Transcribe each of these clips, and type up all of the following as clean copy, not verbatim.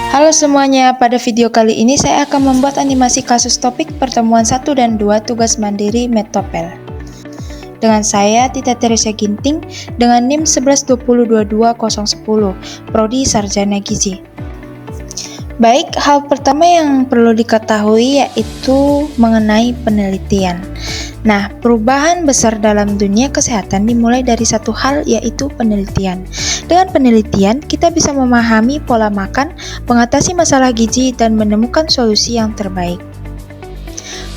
Halo semuanya, pada video kali ini saya akan membuat animasi kasus topik pertemuan 1 dan 2 tugas mandiri Medtopel. Dengan saya, Tita Teresa Ginting, dengan NIM 1120221010, Prodi Sarjana Gizi. Baik, hal pertama yang perlu diketahui yaitu mengenai penelitian. Nah, perubahan besar dalam dunia kesehatan dimulai dari satu hal, yaitu penelitian. Dengan penelitian, kita bisa memahami pola makan, mengatasi masalah gizi, dan menemukan solusi yang terbaik.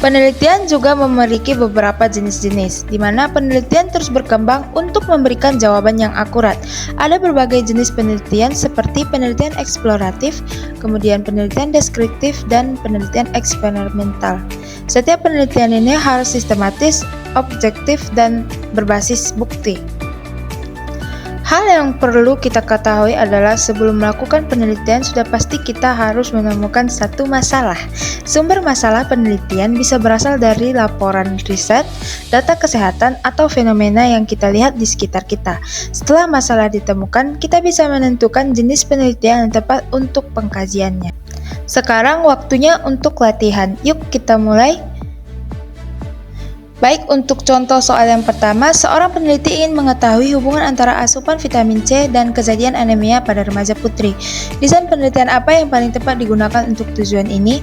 Penelitian juga memiliki beberapa jenis-jenis, di mana penelitian terus berkembang untuk memberikan jawaban yang akurat. Ada berbagai jenis penelitian seperti penelitian eksploratif, kemudian penelitian deskriptif, dan penelitian eksperimental. Setiap penelitian ini harus sistematis, objektif, dan berbasis bukti. Hal yang perlu kita ketahui adalah sebelum melakukan penelitian sudah pasti kita harus menemukan satu masalah. Sumber masalah penelitian bisa berasal dari laporan riset, data kesehatan, atau fenomena yang kita lihat di sekitar kita. Setelah masalah ditemukan, kita bisa menentukan jenis penelitian yang tepat untuk pengkajiannya. Sekarang waktunya untuk latihan. Yuk kita mulai. Baik, untuk contoh soal yang pertama, seorang peneliti ingin mengetahui hubungan antara asupan vitamin C dan kejadian anemia pada remaja putri. Desain penelitian apa yang paling tepat digunakan untuk tujuan ini?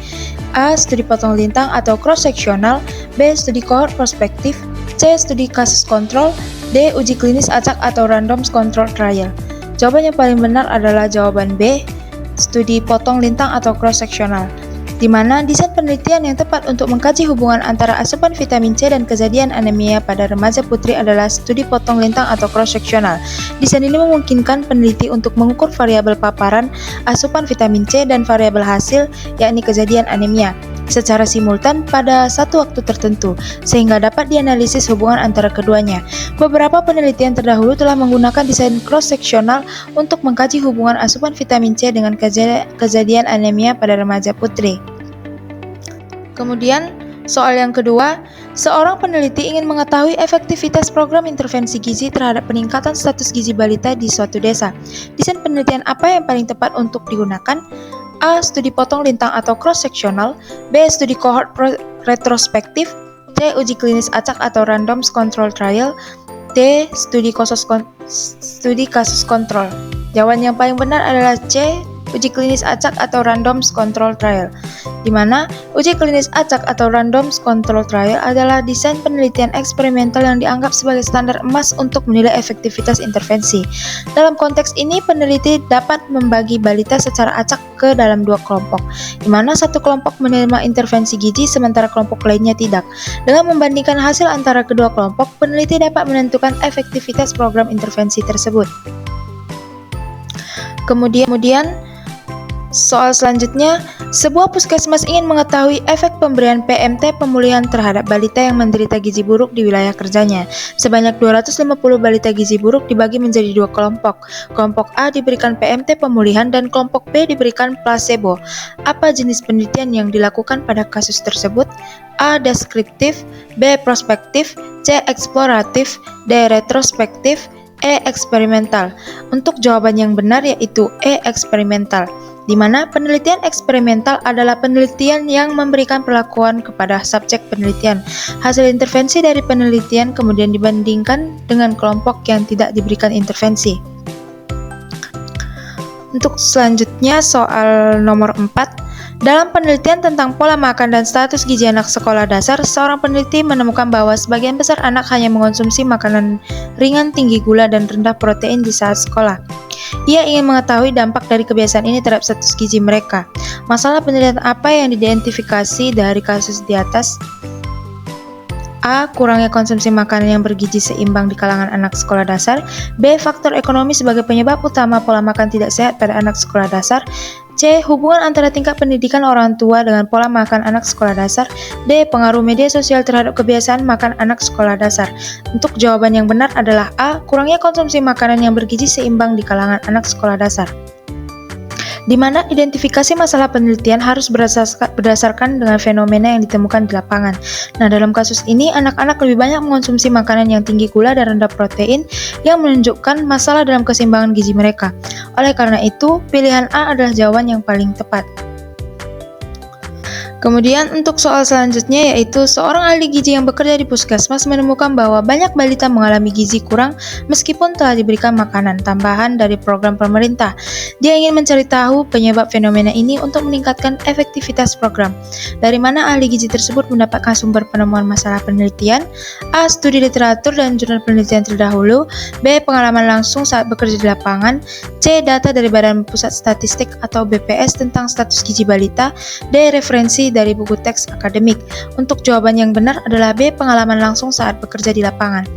A. Studi potong lintang atau cross-seksional. B. Studi kohort prospektif. C. Studi kasus kontrol. D. Uji klinis acak atau random control trial. Jawaban yang paling benar adalah jawaban B. Studi potong lintang atau cross-seksional, di mana desain penelitian yang tepat untuk mengkaji hubungan antara asupan vitamin C dan kejadian anemia pada remaja putri adalah studi potong lintang atau cross-seksional. Desain ini memungkinkan peneliti untuk mengukur variabel paparan asupan vitamin C dan variabel hasil, yakni kejadian anemia, secara simultan pada satu waktu tertentu, sehingga dapat dianalisis hubungan antara keduanya. Beberapa penelitian terdahulu telah menggunakan desain cross-seksional untuk mengkaji hubungan asupan vitamin C dengan kejadian anemia pada remaja putri. Kemudian, soal yang kedua, seorang peneliti ingin mengetahui efektivitas program intervensi gizi terhadap peningkatan status gizi balita di suatu desa. Desain penelitian apa yang paling tepat untuk digunakan? A. Studi potong lintang atau cross-seksional. B. Studi kohort retrospektif. C. Uji klinis acak atau random control trial. D. Studi kasus kontrol. Jawaban yang paling benar adalah C. Uji klinis acak atau random control trial, di mana uji klinis acak atau random control trial adalah desain penelitian eksperimental yang dianggap sebagai standar emas untuk menilai efektivitas intervensi. Dalam konteks ini, peneliti dapat membagi balita secara acak ke dalam dua kelompok, di mana satu kelompok menerima intervensi gizi sementara kelompok lainnya tidak. Dengan membandingkan hasil antara kedua kelompok, peneliti dapat menentukan efektivitas program intervensi tersebut. Kemudian soal selanjutnya, sebuah puskesmas ingin mengetahui efek pemberian PMT pemulihan terhadap balita yang menderita gizi buruk di wilayah kerjanya. Sebanyak 250 balita gizi buruk dibagi menjadi dua kelompok. Kelompok A diberikan PMT pemulihan dan kelompok B diberikan placebo. Apa jenis penelitian yang dilakukan pada kasus tersebut? A. Deskriptif. B. Prospektif. C. Eksploratif. D. Retrospektif. E. Eksperimental. Untuk jawaban yang benar yaitu E. Eksperimental, di mana penelitian eksperimental adalah penelitian yang memberikan perlakuan kepada subjek penelitian. Hasil intervensi dari penelitian kemudian dibandingkan dengan kelompok yang tidak diberikan intervensi. Untuk selanjutnya soal nomor 4. Dalam penelitian tentang pola makan dan status gizi anak sekolah dasar, seorang peneliti menemukan bahwa sebagian besar anak hanya mengonsumsi makanan ringan, tinggi gula, dan rendah protein di saat sekolah. Ia ingin mengetahui dampak dari kebiasaan ini terhadap status gizi mereka. Masalah penelitian apa yang diidentifikasi dari kasus di atas? A. Kurangnya konsumsi makanan yang bergizi seimbang di kalangan anak sekolah dasar. B. Faktor ekonomi sebagai penyebab utama pola makan tidak sehat pada anak sekolah dasar. C. Hubungan antara tingkat pendidikan orang tua dengan pola makan anak sekolah dasar. D. Pengaruh media sosial terhadap kebiasaan makan anak sekolah dasar. Untuk jawaban yang benar adalah A. Kurangnya konsumsi makanan yang bergizi seimbang di kalangan anak sekolah dasar. di mana identifikasi masalah penelitian harus berdasarkan dengan fenomena yang ditemukan di lapangan. Nah, dalam kasus ini, anak-anak lebih banyak mengonsumsi makanan yang tinggi gula dan rendah protein yang menunjukkan masalah dalam keseimbangan gizi mereka. Oleh karena itu, pilihan A adalah jawaban yang paling tepat. Kemudian untuk soal selanjutnya yaitu seorang ahli gizi yang bekerja di puskesmas menemukan bahwa banyak balita mengalami gizi kurang meskipun telah diberikan makanan tambahan dari program pemerintah. Dia ingin mencari tahu penyebab fenomena ini untuk meningkatkan efektivitas program. Dari mana ahli gizi tersebut mendapatkan sumber penemuan masalah penelitian? A. Studi literatur dan jurnal penelitian terdahulu. B. Pengalaman langsung saat bekerja di lapangan. C. Data dari Badan Pusat Statistik atau BPS tentang status gizi balita. D. Referensi dari buku teks akademik. Untuk jawaban yang benar adalah B. Pengalaman langsung saat bekerja di lapangan,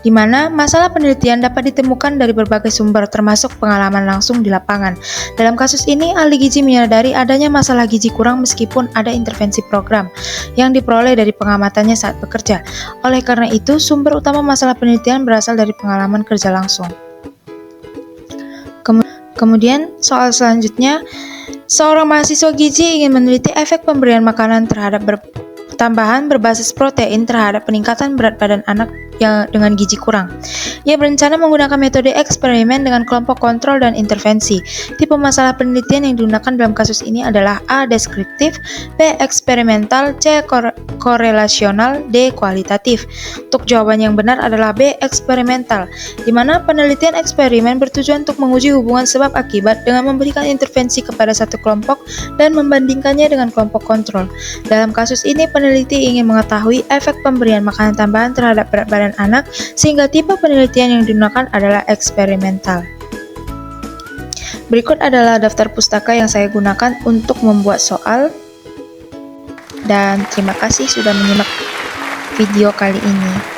di mana masalah penelitian dapat ditemukan dari berbagai sumber termasuk pengalaman langsung di lapangan. Dalam kasus ini, ahli gizi menyadari adanya masalah gizi kurang meskipun ada intervensi program yang diperoleh dari pengamatannya saat bekerja. Oleh karena itu, sumber utama masalah penelitian berasal dari pengalaman kerja langsung. Kemudian, soal selanjutnya, seorang mahasiswa gizi ingin meneliti efek pemberian makanan terhadap tambahan berbasis protein terhadap peningkatan berat badan anak yang dengan gizi kurang. Ia berencana menggunakan metode eksperimen dengan kelompok kontrol dan intervensi. Tipe masalah penelitian yang digunakan dalam kasus ini adalah A. Deskriptif, B. Eksperimental, C. Korelasional, D. Kualitatif. Untuk jawaban yang benar adalah B. Eksperimental, di mana penelitian eksperimen bertujuan untuk menguji hubungan sebab akibat dengan memberikan intervensi kepada satu kelompok dan membandingkannya dengan kelompok kontrol. Dalam kasus ini, peneliti ingin mengetahui efek pemberian makanan tambahan terhadap berat badan anak, sehingga tipe penelitian yang digunakan adalah eksperimental. Berikut adalah daftar pustaka yang saya gunakan untuk membuat soal, dan terima kasih sudah menyimak video kali ini.